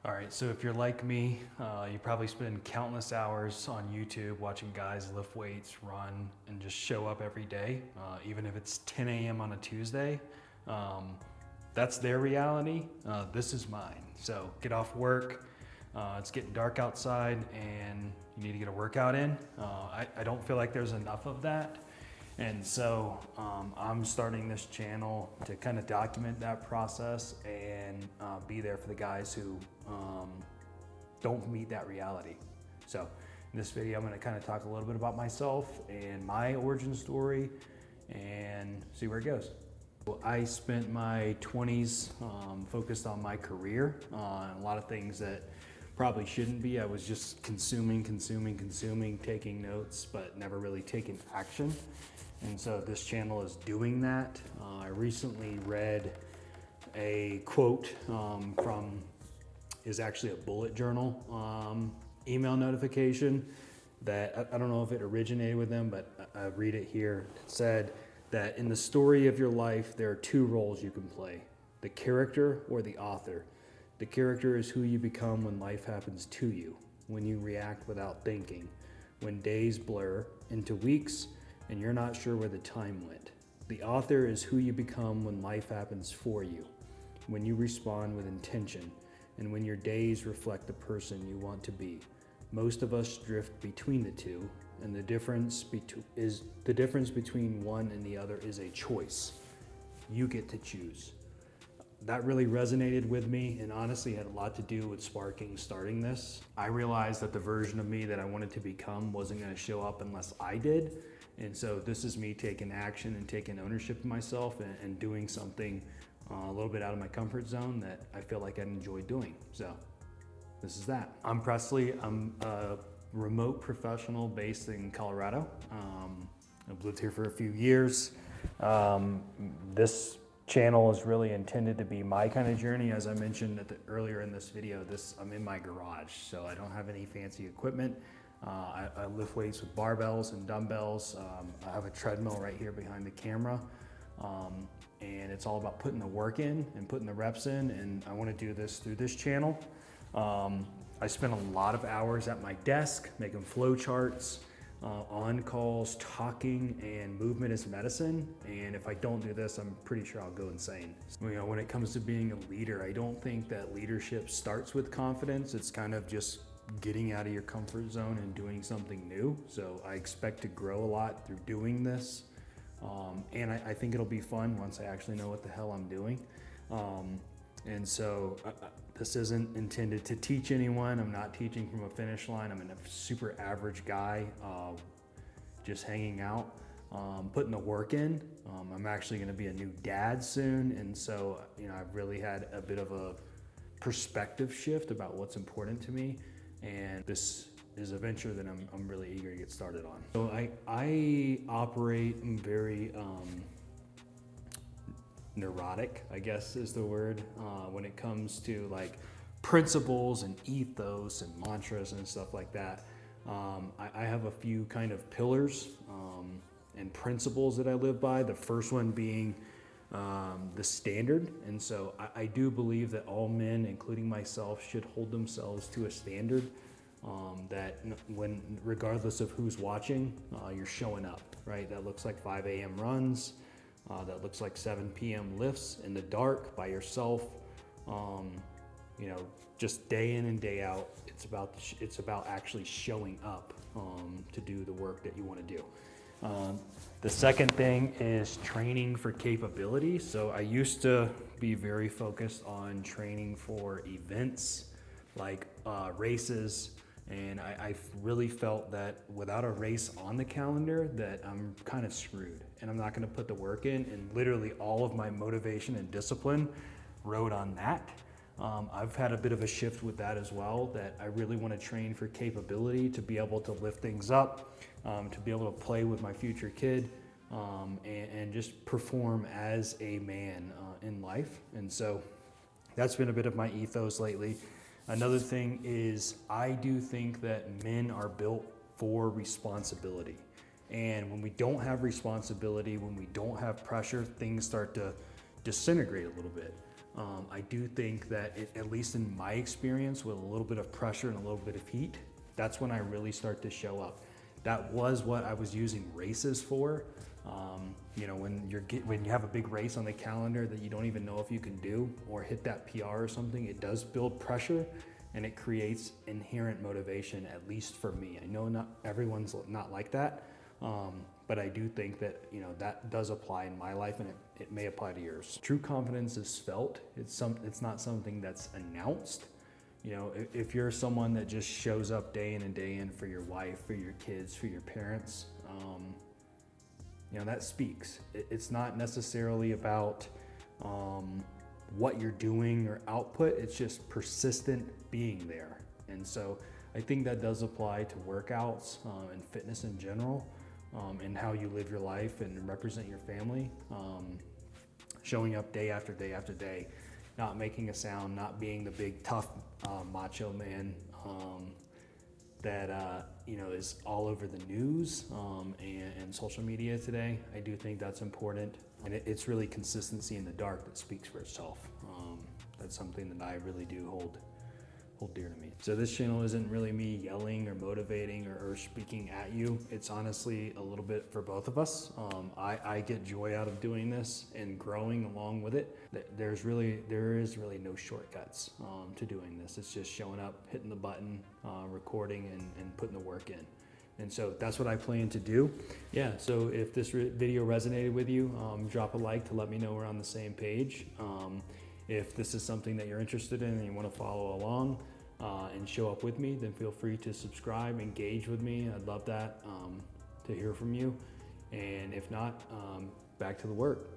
All right, so if you're like me, you probably spend countless hours on YouTube watching guys lift weights, run, and just show up every day, even if it's 10 a.m. on a Tuesday. That's their reality. This is mine. So get off work. It's getting dark outside and you need to get a workout in. I don't feel like there's enough of that. And so I'm starting this channel to kind of document that process and be there for the guys who don't meet that reality. So in this video, I'm going to kind of talk a little bit about myself and my origin story and see where it goes. Well, I spent my 20s focused on my career, a lot of things that probably shouldn't be. I was just consuming, taking notes, but never really taking action. And so this channel is doing that. I recently read a quote is actually a bullet journal email notification that I don't know if it originated with them, but I read it here. It said that in the story of your life, there are two roles you can play: the character or the author. The character is who you become when life happens to you, when you react without thinking, when days blur into weeks and you're not sure where the time went. The author is who you become when life happens for you, when you respond with intention, and when your days reflect the person you want to be. Most of us drift between the two, and the difference between one and the other is a choice. You get to choose. That really resonated with me and honestly had a lot to do with starting this. I realized that the version of me that I wanted to become wasn't going to show up unless I did. And so this is me taking action and taking ownership of myself and doing something a little bit out of my comfort zone that I feel like I'd enjoy doing. So this is that. I'm Presley. I'm a remote professional based in Colorado. I've lived here for a few years. This channel is really intended to be my kind of journey. As I mentioned earlier in this video, I'm in my garage, so I don't have any fancy equipment. I lift weights with barbells and dumbbells. I have a treadmill right here behind the camera. And it's all about putting the work in and putting the reps in, and I want to do this through this channel. I spend a lot of hours at my desk making flow charts, on calls, talking, and movement is medicine. And if I don't do this, I'm pretty sure I'll go insane. You know, when it comes to being a leader, I don't think that leadership starts with confidence. It's kind of just getting out of your comfort zone and doing something new. So I expect to grow a lot through doing this. And I think it'll be fun once I actually know what the hell I'm doing. And so this isn't intended to teach anyone. I'm not teaching from a finish line. I'm a super average guy, just hanging out, putting the work in. I'm actually gonna be a new dad soon. And so, you know, I've really had a bit of a perspective shift about what's important to me. And this is a venture that I'm really eager to get started on. So I operate in very neurotic, I guess is the word, when it comes to like principles and ethos and mantras and stuff like that. I have a few kind of pillars and principles that I live by. The first one being the standard. And so I do believe that all men, including myself, should hold themselves to a standard. That when, regardless of who's watching, you're showing up, right? That looks like 5 a.m. runs, that looks like 7 p.m. lifts in the dark by yourself, you know, just day in and day out. It's about actually showing up to do the work that you want to do. The second thing is training for capability. So I used to be very focused on training for events like races. And I really felt that without a race on the calendar that I'm kind of screwed and I'm not going to put the work in, and literally all of my motivation and discipline rode on that. I've had a bit of a shift with that as well, that I really want to train for capability, to be able to lift things up, to be able to play with my future kid, and just perform as a man in life. And so that's been a bit of my ethos lately. Another thing is I do think that men are built for responsibility. And when we don't have responsibility, when we don't have pressure, things start to disintegrate a little bit. I do think that at least in my experience, with a little bit of pressure and a little bit of heat, that's when I really start to show up. That was what I was using races for. You know, when you have a big race on the calendar that you don't even know if you can do or hit that PR or something, it does build pressure and it creates inherent motivation, at least for me. I know not everyone's not like that, but I do think that, you know, that does apply in my life, and it may apply to yours. True confidence is felt. It's not something that's announced. You know, if you're someone that just shows up day in and day in for your wife, for your kids, for your parents, you know, that speaks. It's not necessarily about what you're doing or output. It's just persistent being there. And so I think that does apply to workouts and fitness in general, and how you live your life and represent your family. Showing up day after day after day, not making a sound, not being the big tough macho man that you know, is all over the news and social media today. I do think that's important, and it's really consistency in the dark that speaks for itself. That's something that I really do hold dear to me. So this channel isn't really me yelling or motivating or speaking at you. It's honestly a little bit for both of us. I get joy out of doing this and growing along with it. There is really no shortcuts to doing this. It's just showing up, hitting the button, recording, and putting the work in. And so that's what I plan to do. Yeah, so if this video resonated with you, drop a like to let me know we're on the same page. If this is something that you're interested in and you want to follow along and show up with me, then feel free to subscribe, engage with me. I'd love that, to hear from you. And if not, back to the work.